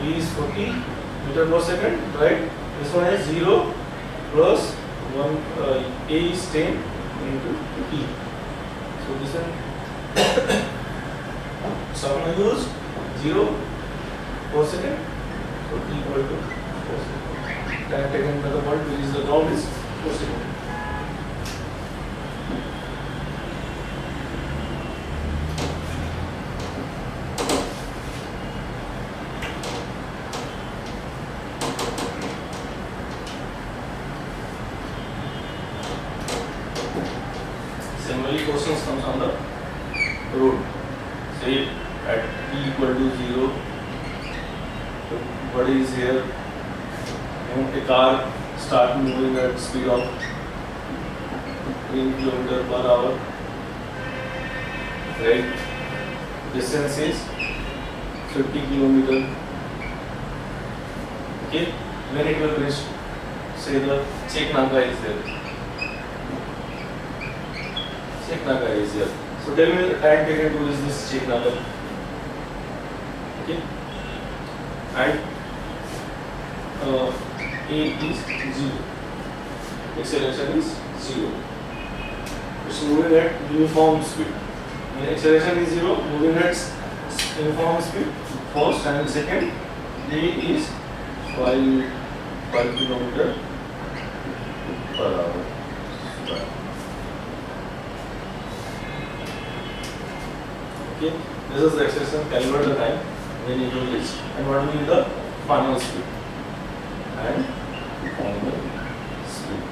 V is 40 meter per second, right? This one is 0 plus 1, A is 10 into T. So this one, so I'm going to use 0 per second, so T equal to 4 second. Time taken by the point which is the ground is 4 second. Similarly, questions comes on the road. Say at t equal to 0, what is here? A car start moving at speed of 10 km per hour. Right? Distance is 50 km. Okay? When it will reach, say the check naga is there. Check naga is here. So tell me the time taken to reach this check naga. Okay? And A is 0. Acceleration is 0. It's moving at uniform speed. When acceleration is 0, moving at uniform speed. First and second, A is 5 km per hour. Okay, this is the acceleration, calibrate the time when it will reach, and what will be the final speed and final speed.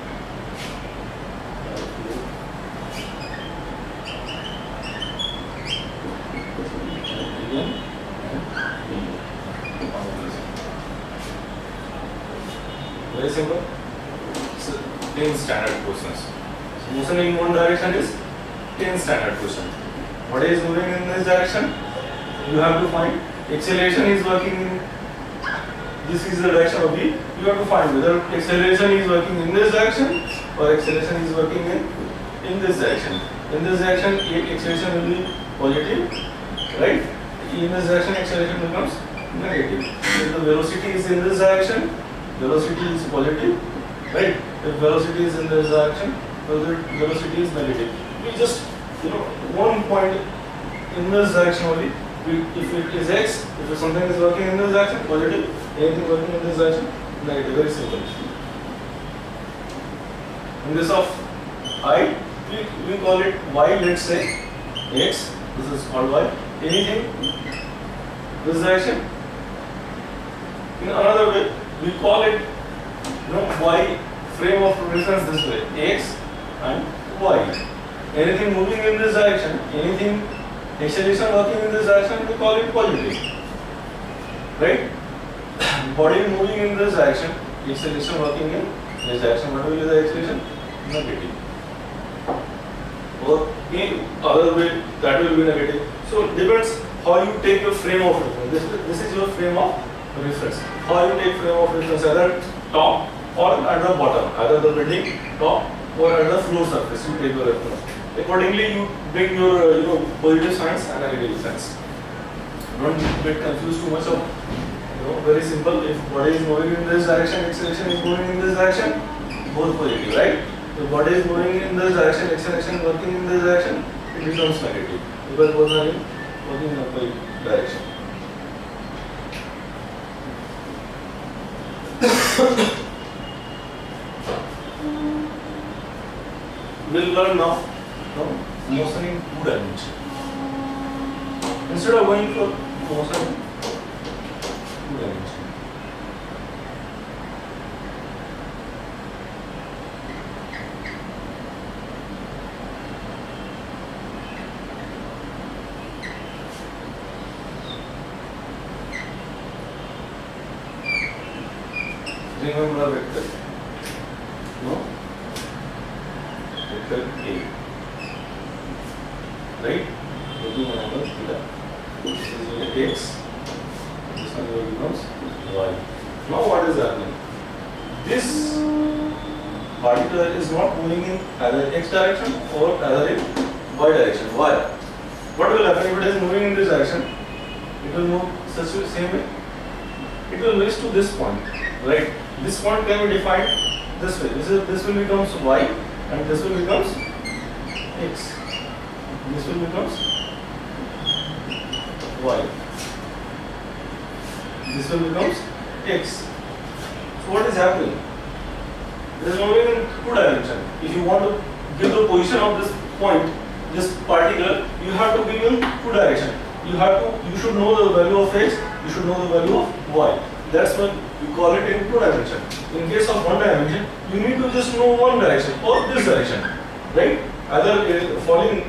Very simple. So 10 standard questions. So motion in one direction is 10 standard question. What is moving in this direction? You have to find. Acceleration is working in, this is the direction of V. You have to find whether acceleration is working in this direction or acceleration is working in this direction. In this direction, acceleration will be positive, right? In this direction, acceleration becomes negative. If the velocity is in this direction, velocity is positive, right? If velocity is in this direction, velocity is negative. We just, one point in this direction only. If it is x, if something is working in this direction, positive, anything working in this direction, negative. Very simple. In this of I, we call it y, let's say x, this is called y. Anything this direction. In another way, we call it y frame of reference this way, x and y. Anything moving in this direction, anything acceleration working in this direction, we call it positive. Right? Body moving in this direction, acceleration working in this direction, what will be the acceleration? Negative. Or in other way, that will be negative. So it depends how you take your frame of reference. This is your frame of reference. How you take frame of reference, either top or at the bottom, either the building top or at the floor surface, you take your reference. Accordingly, you bring your positive signs and negative signs. Don't get confused too much of, very simple. If body is moving in this direction, acceleration is moving in this direction, both positive, right? If body is moving in this direction, acceleration working in this direction, it becomes negative because both are working in opposite direction. We'll learn now motion in 2 dimensions. Instead of going for motion in 2 dimensions. Remember a vector. No? Vector A. Right? Looking at angle theta. This is unit x. This one becomes y. Now what is happening? This particle is not moving in either x direction or either in y direction. Why? What will happen if it is moving in this direction? It will move such a same way. it will reach to this point, right? This point can be defined this way. This will becomes y, and this will becomes x. This will becomes y. This will becomes x. So what is happening? It is moving in two directions. If you want to give the position of this point, this particle, you have to give in two directions. You should know the value of x, you should know the value of y. That's when we call it in two direction. In case of one dimension, you need to just know one direction or this direction, right? Either falling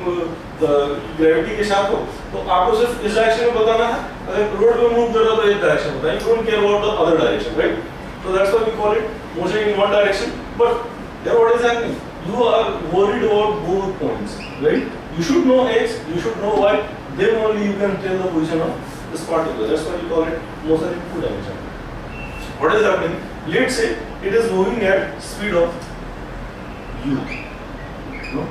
the gravity के साथ हो, तो आपको सिर्फ इस direction में बताना है. अगर रोड पे मूव कर रहा तो एक डायरेक्शन होता है. You don't care about the other direction, right? So that's why we call it motion in one direction. But then what is happening? You are worried about both points, right? You should know x, you should know y. Then only you can tell the position of this particle. That's why we call it motion in two dimension. What is happening? Let's say it is moving at speed of u. No?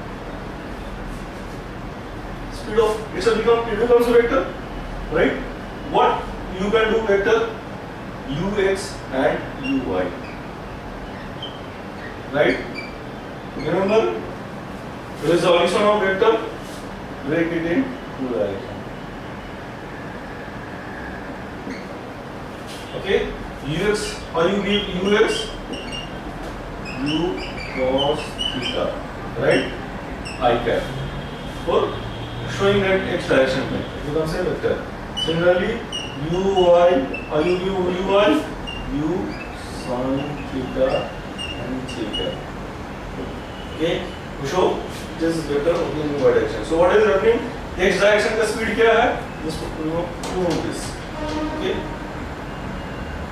Speed of it becomes a vector, right? What you can do vector ux and uy, right? Remember, resolution of vector, break it in two directions. Okay, ux, or you give ux, u cos theta, right? I cap for showing that x direction में, it becomes a vector. Similarly, uy, or you give uy, u sin theta and theta. Okay, to show this vector in y direction. So what is happening? X direction का speed क्या है? Just remove this. Okay,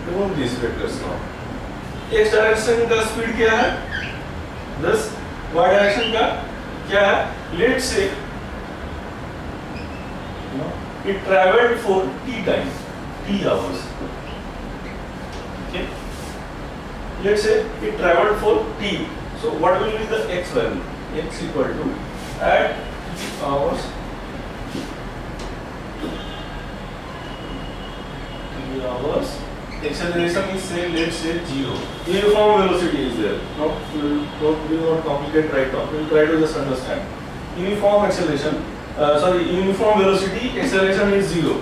remove these vectors now. X direction का speed क्या है? This y direction का क्या है? Let's say it traveled for t time, t hours. Okay, let's say it traveled for t. So what will be the x value? X equal to at t hours, acceleration is say, let's say 0. Uniform velocity is there. No, we will not complicate right now. We will try to just understand. Uniform acceleration, uniform velocity, acceleration is 0,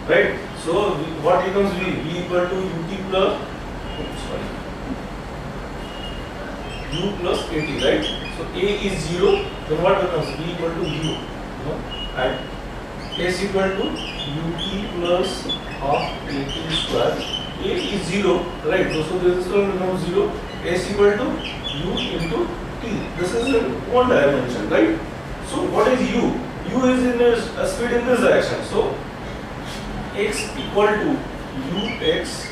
right? So what becomes v? V equal to ut plus, u plus at, right? So a is 0, then what becomes? V equal to u, and s equal to ut plus half at square. A is 0, right? So this will become 0. S equal to u into t. This is in one dimension, right? So what is u? U is in a speed in this direction. So x equal to ux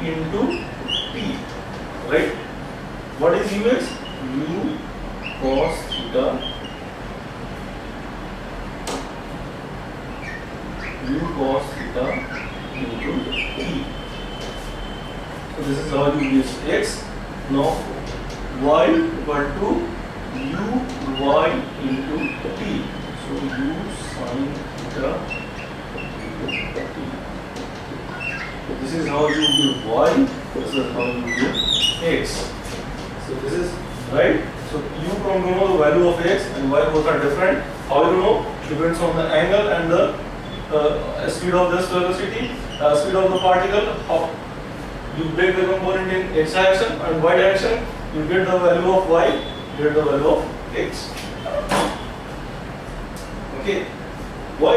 into t, right? What is ux? U cos theta, u cos theta into t. So this is how you use x. Now y equal to uy into t. So u sin theta into t. This is how you give y. This is how you give x. So this is right. So you don't know the value of x and y both are different. How you know? Depends on the angle and the speed of this velocity, speed of the particle. How you break the component in x direction and y direction, you get the value of y, get the value of x. Okay. Why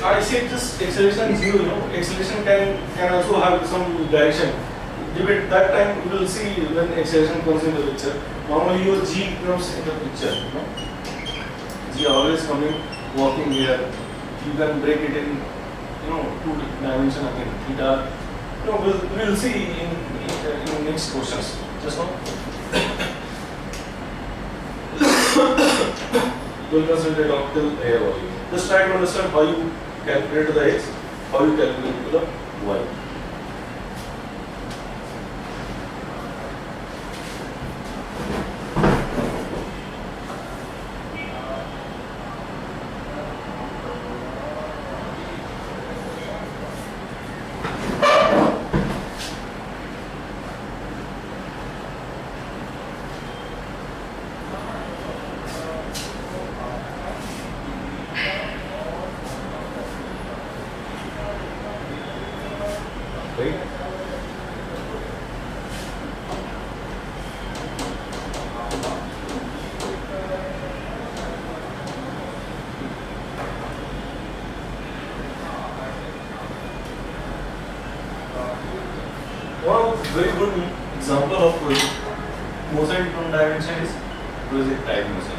I said this acceleration is 0, you know, acceleration can also have some direction. Debate that time we will see when acceleration comes in the picture. Normally your g comes in the picture, you know. G always coming, walking here. You can break it in, you know, two dimension again, theta. No, we'll see in next questions. Just now. We'll concentrate on till here only. Just try to understand how you calculate the x, how you calculate the y. right? One very good example of motion from dimension is projectile motion.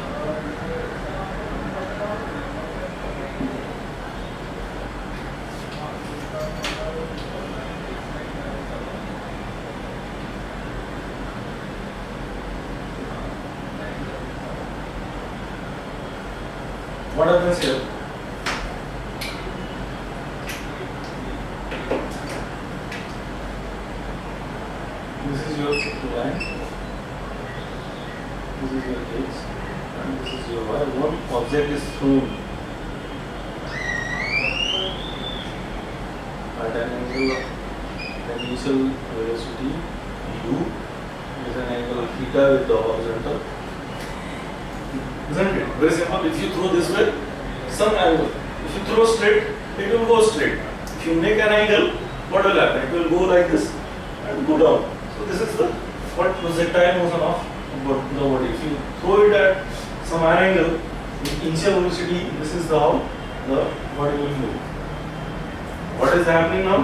What happens here? This is your line, this is your x, and this is your y. One object is thrown at an angle of initial velocity u with an angle theta with the horizontal. Isn't it? Very simple. If you throw this way, some angle. If you throw straight, it will go straight. If you make an angle, what will happen? It will go like this and go down. So this is the what projectile motion of the body. If you throw it at some angle with initial velocity, this is how the body will move. What is happening now?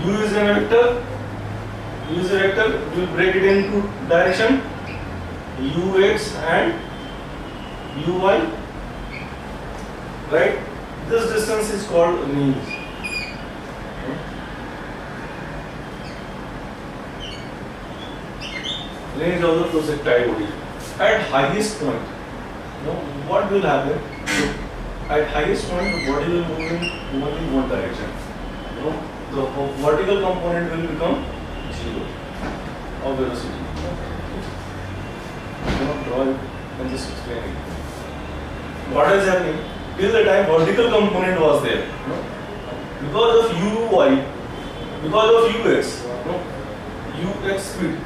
U is a vector. U is a vector. We will break it into direction ux and uy. Right? This distance is called range. Range of the projectile body. At highest point, what will happen? At highest point, the body will move in only one direction. The vertical component will become 0 of velocity. You cannot draw it and just explain it. What is happening? Till the time vertical component was there, because of uy, because of ux, ux speed.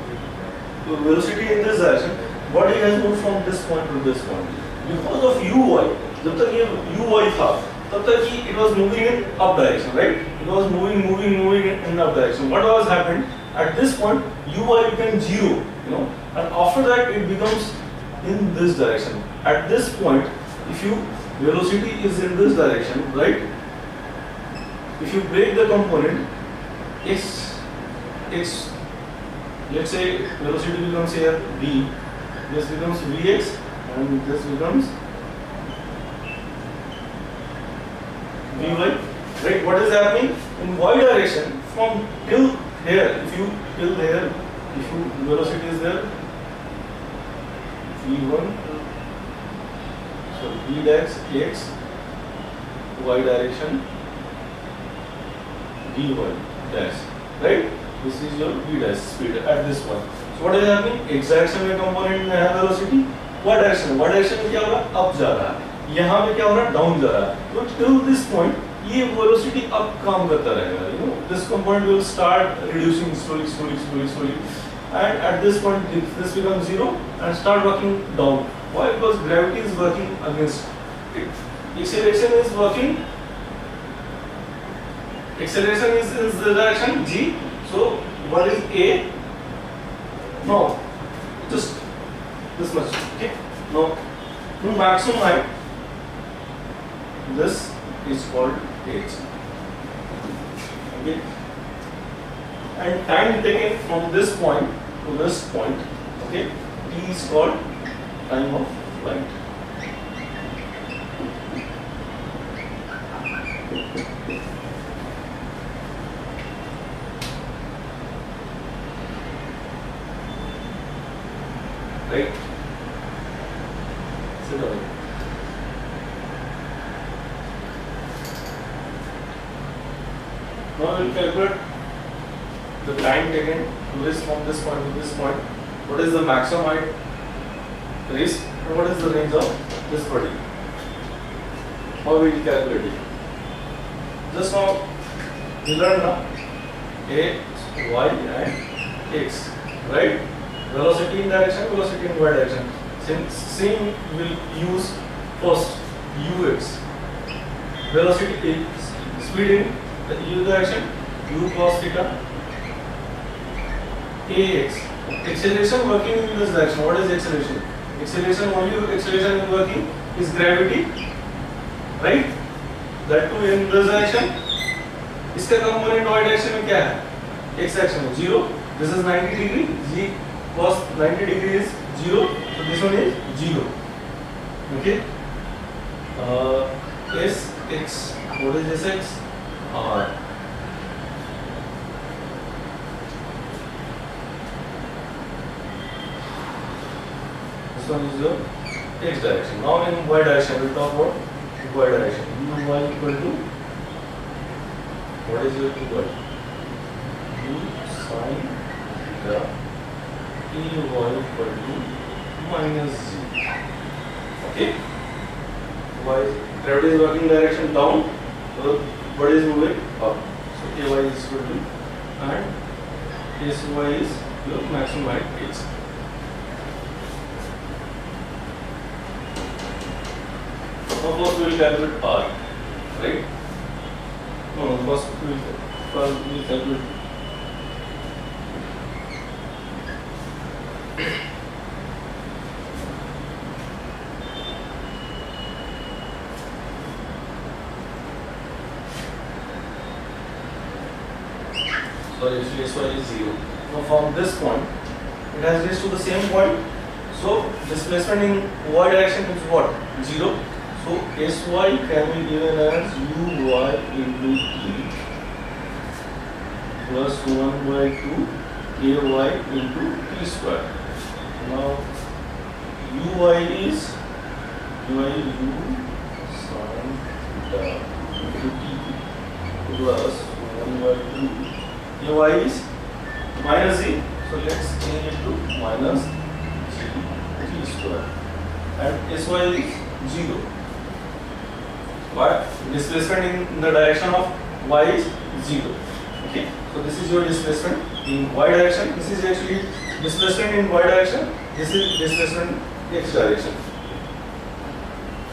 So velocity in this direction, body has moved from this point to this point. Because of uy, जब तक ये uy था, तब तक it was moving in up direction, right? It was moving in up direction. What was happened? At this point, uy became 0, and after that it becomes in this direction. At this point, if you velocity is in this direction, right? If you break the component, x, let's say velocity becomes here v, this becomes vx, and this becomes vy. Right? What is happening in y direction from till here? If you velocity is there, v1, so v dash x, y direction, vy dash, right? This is your v dash speed at this point. So what is happening? X direction में component में है velocity, y direction में क्या हो रहा है? Up जा रहा है. यहाँ पे क्या हो रहा है? Down जा रहा है. तो till this point ये velocity up काम करता रहेगा. This component will start reducing slowly, and at this point this becomes 0 and start working down. Why? Because gravity is working against it. Acceleration is in the direction g. So what is a? No, just this much. Okay. No maximum height. This is called h. Okay. And time taken from this point to this point. Okay. T is called time of flight. Right? Sit down. Now we will calculate the time taken to this from this point to this point. What is the maximum height raised and what is the range of this body? How we will calculate it? Just now we learned now a, y and x, right? Velocity in direction, velocity in y direction. Same will use first ux. Velocity is speed in the u direction, u cos theta ax. Acceleration working in this direction. What is acceleration? Acceleration, only acceleration is working is gravity, right? That too in this direction. इसका component y direction में क्या है? X direction में 0. This is 90 degree. G cos 90 degree is 0. So this one is 0. Okay. S x. What is this x? R. This one is the x direction. Now in y direction, we talk about y direction. U y equal to, what is your equal? U sin theta E y equal to minus z. Okay. Y gravity is working direction down. So what is moving up? So A y is equal to, and S y is your maximum height h. Now first we will calculate r, right? No, first we will calculate. Sorry, actually sy is 0. Now from this point, it has reached to the same point. So displacement in y direction is what? 0. So Sy can be given as Uy into T plus 1 by 2 Ay into T square. Now Uy is U sin theta into T plus 1 by 2 Ay is minus Z. So let's change it to minus T square. And Sy is 0. But displacement in the direction of y is 0. Okay, so this is your displacement in y direction. This is actually displacement in y direction. This is displacement x direction.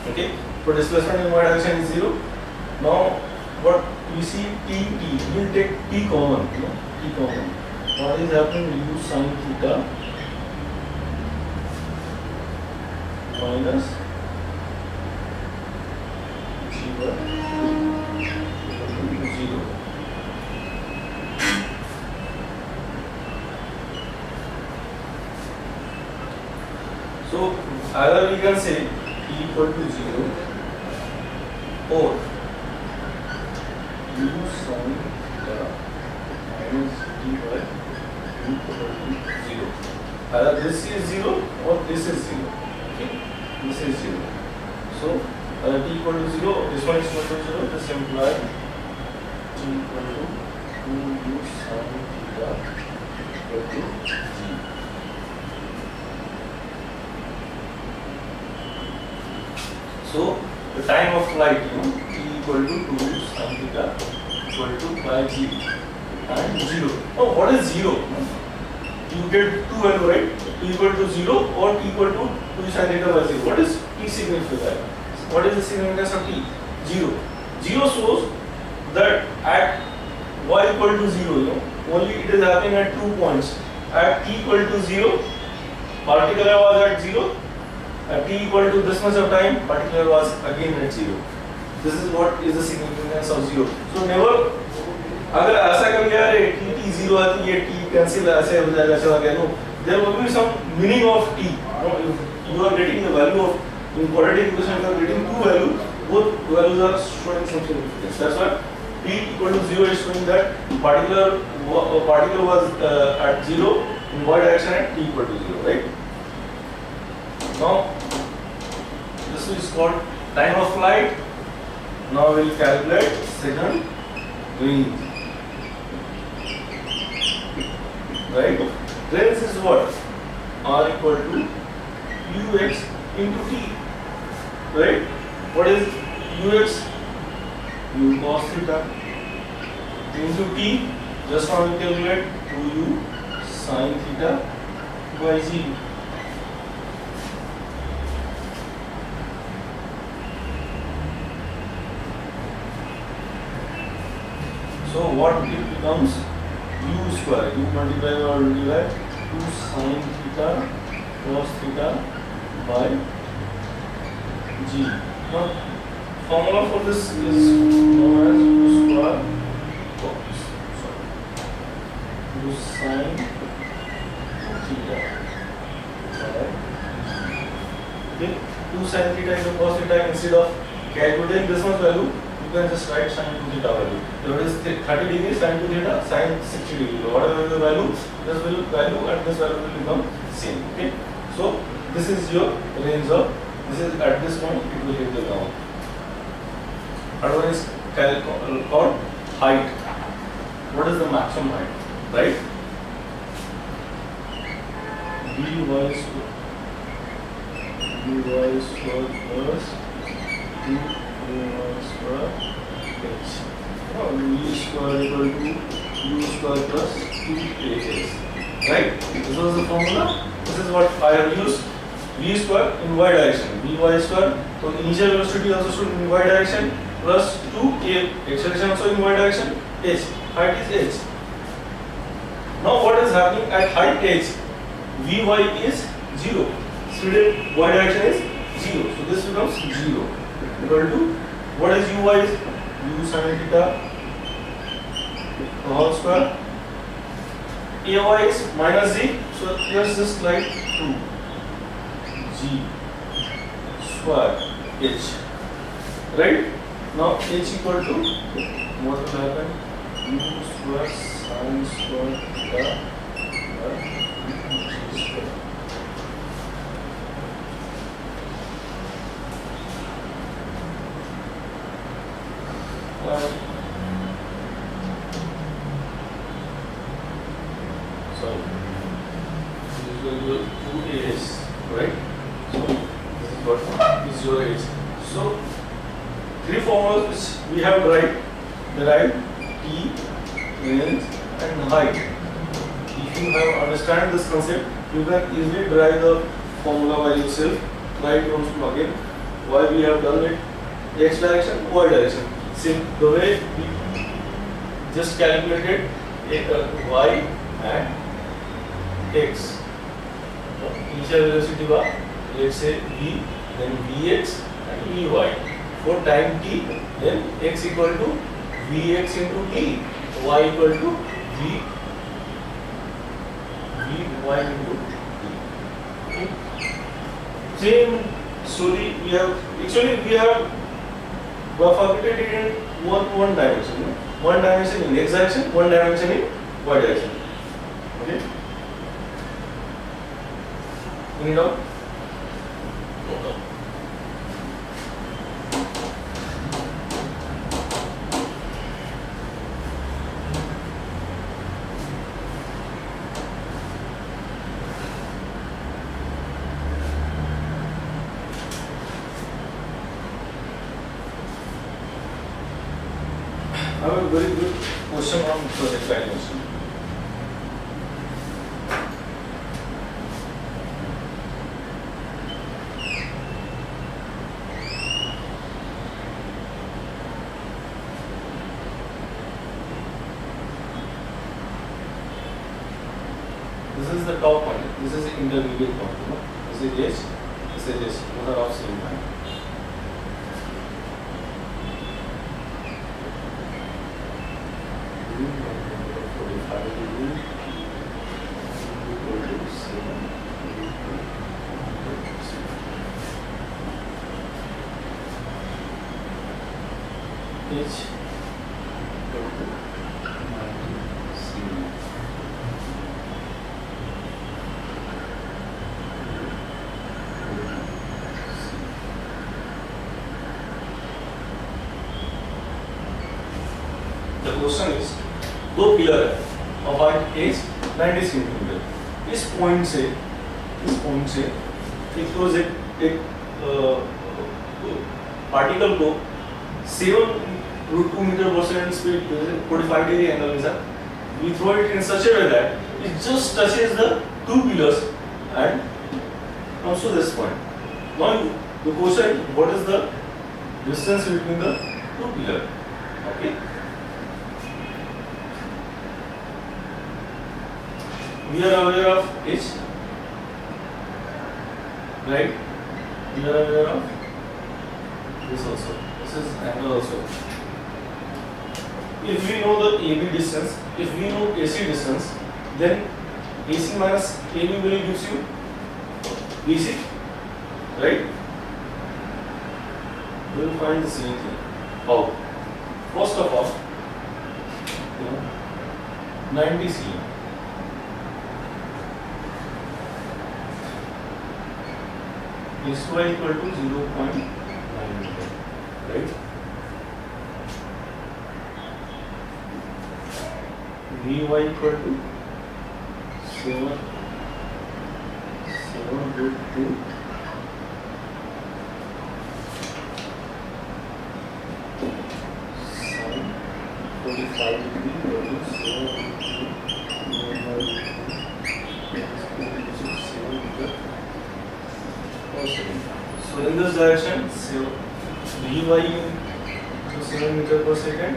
Okay, so displacement in y direction is 0. Now, what we see t, we will take t common. T common. What is happening? U sin theta minus 0. So either we can say t equal to 0 or u sin theta minus d by u equal to 0. Either this is 0 or this is 0. Okay, this is 0. So t equal to 0, this one is equal to 0, this implies t equal to 2u sin theta equal to g. So the time of flight, t equal to 2u sin theta equal to by g and 0. Oh, what is 0? You get 2 value, right? T equal to 0 or t equal to 2u sin theta by 0. What is t significant? What is the significance of t? 0. 0 shows that at y equal to 0, only it is happening at 2 points. At t equal to 0, particular was at 0. At t equal to this much of time, particular was again at 0. This is what is the significance of 0. So never, अगर ऐसा कर लिया रे t 0 आती है t cancel ऐसे हो जाएगा ऐसा हो गया, no, there will be some meaning of t. You are getting the value of, in quadratic equation you are getting two values, both values are showing some significance. That's why t equal to 0 is showing that particular was at 0 in y direction at t equal to 0, right? Now this is called time of flight. Now we will calculate second range. Right? Range is what? R equal to ux into t. Right? What is ux? U cos theta into t. Just now we calculate 2u sin theta by g. So what it becomes? U square. You multiply or divide 2 sin theta cos theta by g. Now formula for this is known as U square. U sin theta by, okay, 2 sin theta into cos theta. Instead of calculating this much value, you can just write sin 2 theta value. So it is 30 degrees sin 2 theta, sin 60 degrees. Whatever the value, this will value and this value will become same. Okay. So this is your range of. This is at this point it will hit the ground. Another one is called height. What is the maximum height? Right? By square plus 2 square h. V square equal to U square plus 2h. Right? This was the formula. This is what I have used. V square in y direction. Vy square. So initial velocity also stood in y direction plus 2a. Acceleration also in y direction. H. Height is h. Now what is happening at height h? Vy is 0. Speed y direction is 0. So this becomes 0. Equal to, what is uy? U sin theta whole square. Ay is minus z. So here's just like 2 g square h. Right? Now h equal to, what will happen? U square sin square theta by g square. Sorry, this is your 2as, right? So this is what is your h. So three formulas which we have derived t, range and height. If you have understand this concept, you can easily derive the formula by yourself. Write once again why we have done it, x direction, y direction. See the way we just calculated y and x. Initial velocity was, let's say v, then vx and vy. For time t, then x equal to vx into t, y equal to vy into t. Okay. Same story we have. Actually, we have forfeited it in one dimension. One dimension in x direction, one dimension in y direction. Okay. Any doubt? I have a very good question on projectile motion. This is the top point. This is the intermediate point. You know? This is h. This is h. Both are of same height. H the question is, दो pillar है of height h 90 centimetre. इस point से एक project एक particle को 7√2 meter per second speed 45 degree angle के साथ we throw it in such a way that it just touches the two pillars and comes to this point. Now the question, what is the distance between the two pillars? Okay. We are aware of H, right? We are aware of this also. This is angle also. If we know the AB distance, if we know AC distance, then AC minus AB will gives you BC, right? We will find the same thing. How? First of all, 90 cm. SY equal to 0.9 meter, right? Vy equal to 7 root 2 sin 45 degree equal to 7 root 2 1 by root 2 7 meter per second. So in this direction, Vy to 7 meter per second.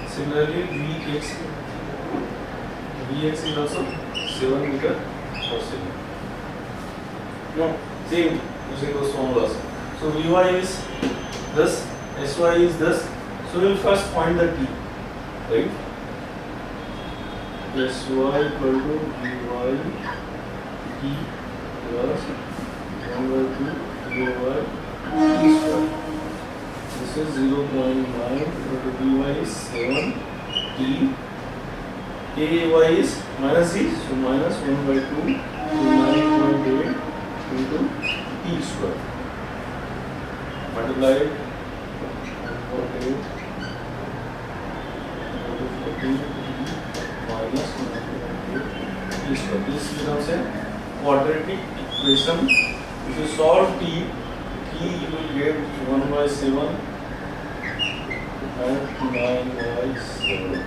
Similarly, Vx is also 7 meter per second. No, same using those formulas. So Vy is this, Sy is this. So we will first find the T, right? Sy equal to Vy T plus 1 by 2 Vy T square. This is 0.9 equal to Vy is 7 T. Ay is minus z, so minus 1 by 2 to 9.8 into T square. Multiply it, 1.8 into 14 minus 1.8 T square. This becomes a quadratic equation. If you solve T, you will get 1 by 7 and 9 by 7.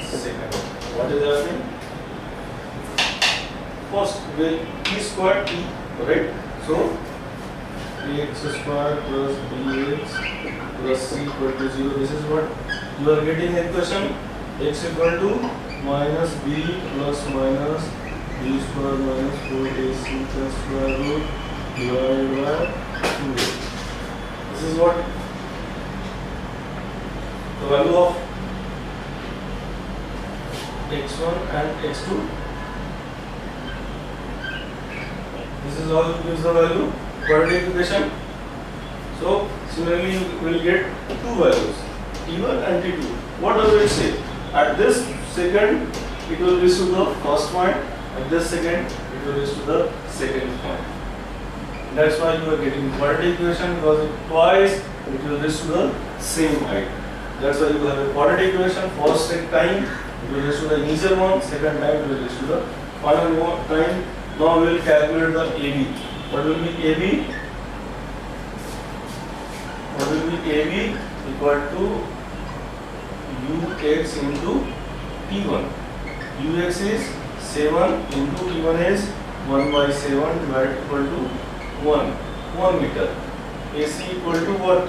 Second. What is happening? First, will T square T, right? So, x square plus bx plus c equal to 0. This is what you are getting equation. X equal to minus b plus minus b square minus 4ac plus square root divided by 2a. This is what the value of x1 and x2. This is all gives the value quadratic equation. So similarly you will get two values, t1 and t2. What does it say? At this second it will reach to the first point, at this second it will reach to the second point. That's why you are getting quadratic equation, because twice it will reach to the same height. That's why you have a quadratic equation. First time it will reach to the initial one, second time it will reach to the final time. Now we will calculate the AB. What will be AB? What will be AB? Equal to Ux into T1. Ux is 7 into T1 is 1 by 7 divided equal to 1 meter. AC equal to what?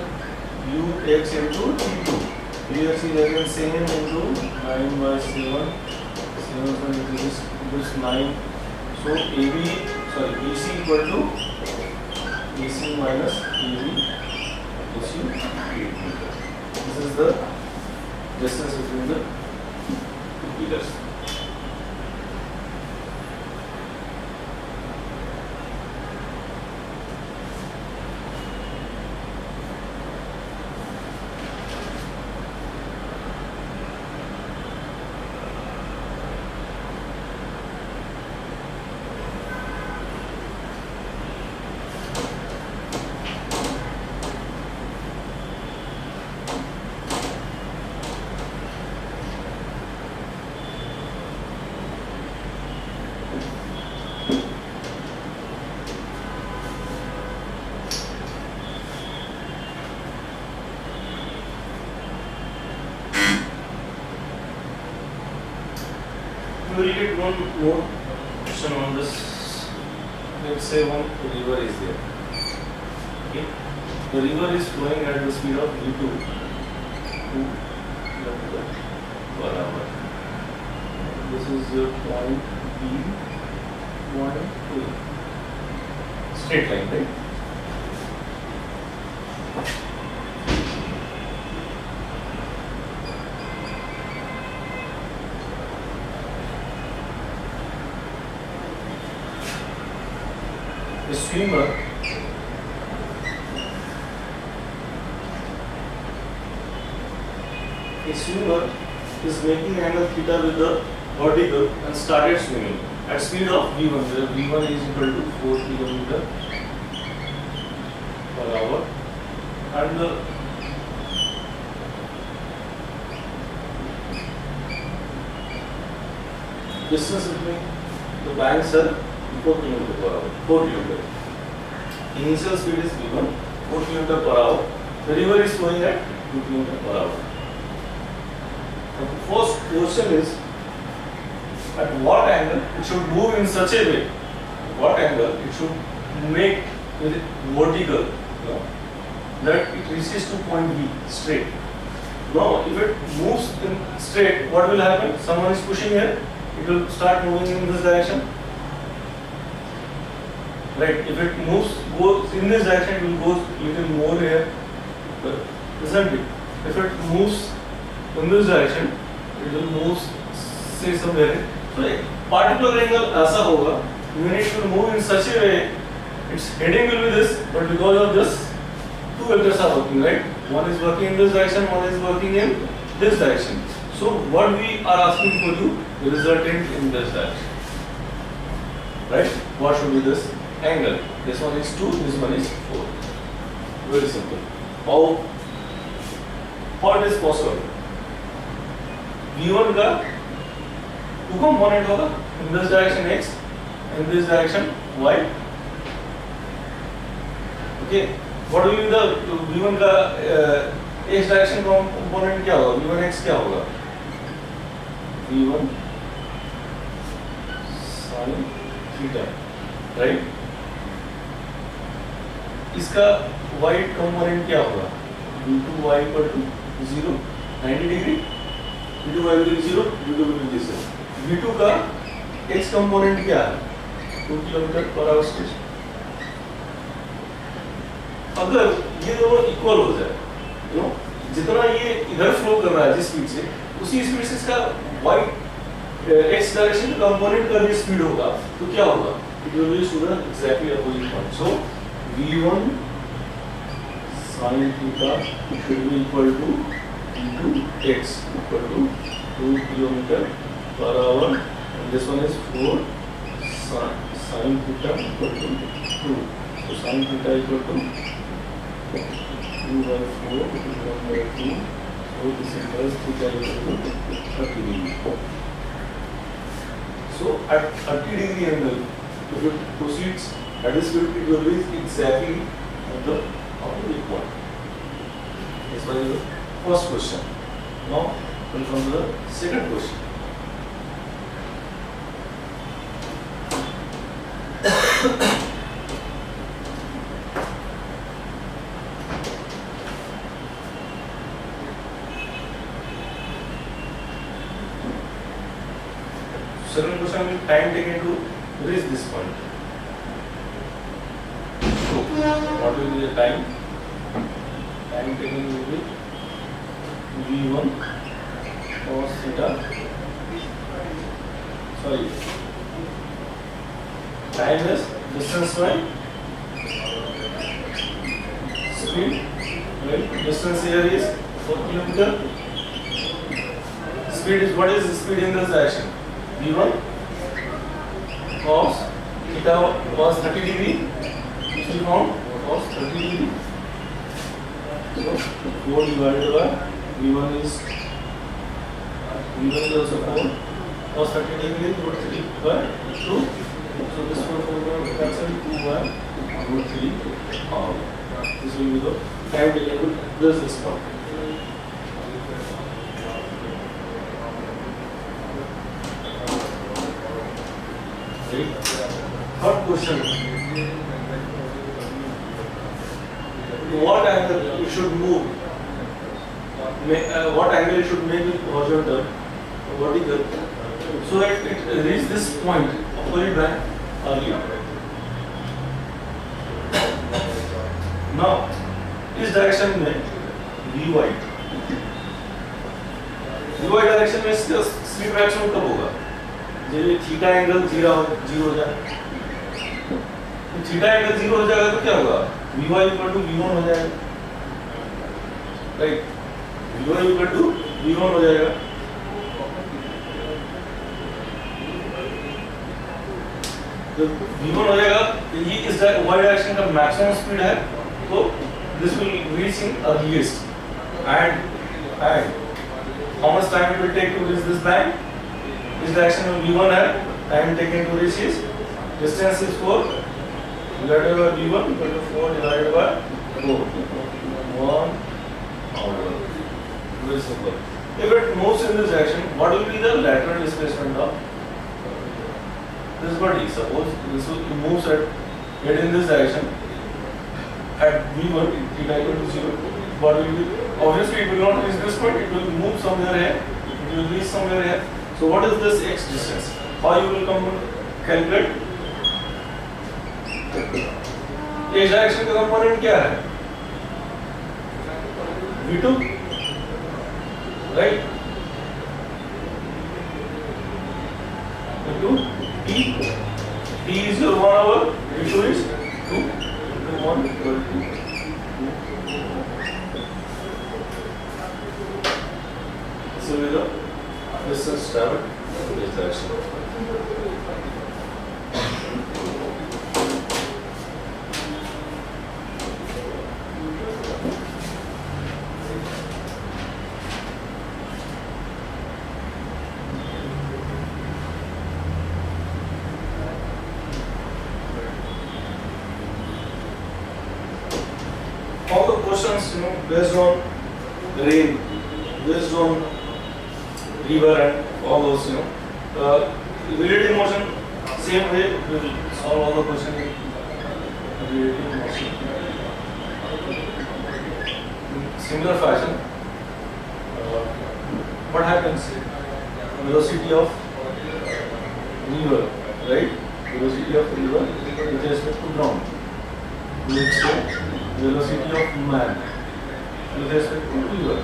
Ux into T2. Ux is again same into 9 by 7. 7 is 9. So BC equal to AC minus AB gives you 8 meter. This is the distance between the two pillars. We will get one more question on this. Let's say one river is there. Okay, the river is flowing at the speed of v2 2 km per hour. this is your point B, point A. Straight line, right? The swimmer is making angle theta with the vertical and started swimming at speed of v1, where v1 is equal to 4 km per hour, and the distance between the banks are 4 km per hour. 4 km. Initial speed is v1, 4 km per hour. The river is flowing at 2 km per hour. The first question is, at what angle it should move in such a way, what angle it should make it vertical, that it reaches to point B straight. Now, if it moves in straight, what will happen? Someone is pushing here, it will start moving in this direction. Right? If it goes in this direction, it will go little more here, isn't it? If it moves in this direction, it will move say somewhere. So a particular angle ऐसा होगा. When it will move in such a way, its heading will be this, but because of this, two vectors are working, right? One is working in this direction, one is working in this direction. So what we are asking for you, the resultant in this direction, right? What should be this angle? This one is 2, this one is 4. Very simple. How? What is possible? V1 का 2 component होगा, in this direction x, in this direction y. Okay. What will be the V1 का x direction component क्या होगा? V1 x क्या होगा? V1 sin theta, right? इसका y component क्या होगा? V2 y equal to 0, 90 degree. V2 y will be 0, V2 will be 0. V2 का x component क्या है? 2 km per hour speed. अगर ये दोनों इक्वल हो जाए, जितना ये इधर फ्लो कर रहा है जिस स्पीड से, उसी स्पीड से इसका y x डायरेक्शन कंपोनेंट का भी स्पीड होगा, तो क्या होगा? It will be exactly opposite point. So v1 sin theta should be equal to v2 x equal to 2 km per hour, and this one is 4 sin theta equal to 2. So sin theta equal to 2 by 4, 1 by 2. So this implies theta equal to 30 degree. So at 30 degree angle, if it proceeds at this speed, it will be exactly at the opposite point. This was the first question. Now we'll come to the second question. Second question will time taken to reach this point. So what will be the time? Time taken will be v1 cos theta. Sorry. Time is distance by speed. Right? Distance here is 4 km. Speed is, what is the speed in this direction? V1 cos theta was 30 degree. Which we found cos 30 degree. So 4 divided by V1 is also 4. Cos 30 degree is root 3 by 2. So this one will cancel 2 by root 3. This will be the time taken to reach this point. Third question. What angle you should move? What angle you should make it horizontal, vertical, so that it reaches this point opposite by earlier. Now इस direction में Vy direction में इसका slip reaction कब होगा? जब theta angle 0 हो जाए, तो थीटा एंगल 0 हो जाएगा तो क्या होगा? Vy इक्वल टू V1 हो जाएगा, right? Vy equal to V1 हो जाएगा। तो V1 हो जाएगा, ये इस y डायरेक्शन का मैक्सिमम स्पीड है, तो this will reach in earliest, and how much time it will take to reach this bank? This direction में V1 है, time taken to reach is distance is 4 divided by V1 equal to 4 divided by 4, 1 hour. Very simple. If it moves in this direction, what will be the lateral displacement of this body? Suppose this moves at in this direction at V1, theta equal to 0. What will be? Obviously, it will not reach this point. It will move somewhere here. It will reach somewhere here. So, what is this x distance? How you will calculate? X direction का component क्या है? V2, right? V2 T is your 1 hour. V2 is 2. 1 equal to 2. So we go distance traveled in this direction. All the questions, based on rain, based on river and all those, relative motion, same way we will solve all the questions in relative motion. In similar fashion, what happens? Velocity of river, right? Velocity of river with respect to ground. Let's say velocity of man with respect to river.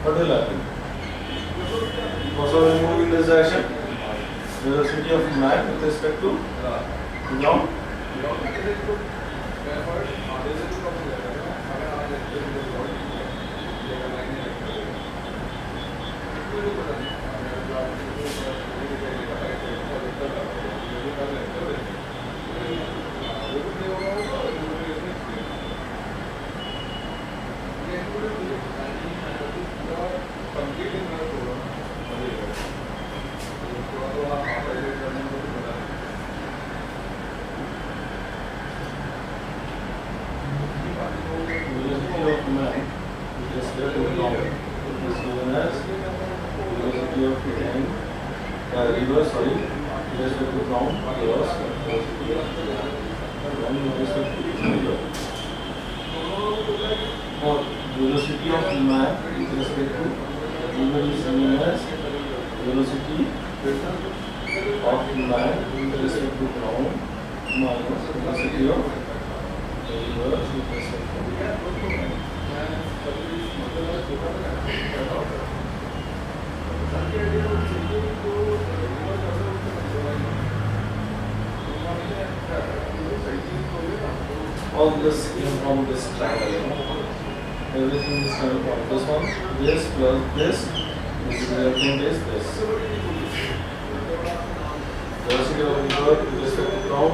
What will happen? Also, we move in this direction. Velocity of man with respect to ground. River, sorry, with respect to ground, or velocity of man with respect to river is known as velocity of man with respect to ground minus velocity of river with respect to all this came from this triangle. Everything is coming from this one. This plus this resultant is this. Velocity of river with respect to ground,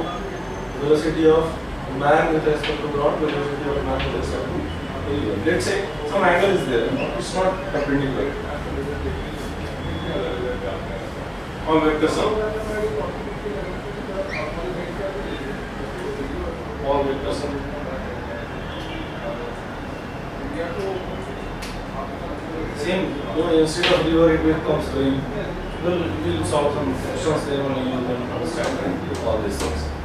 velocity of man with respect to ground, velocity of man with respect to river. Let's say some angle is there. It's not perpendicular. On vector sum, all vector sum. Same, instead of river it becomes rain. We'll solve some questions there only, you can understand all these things.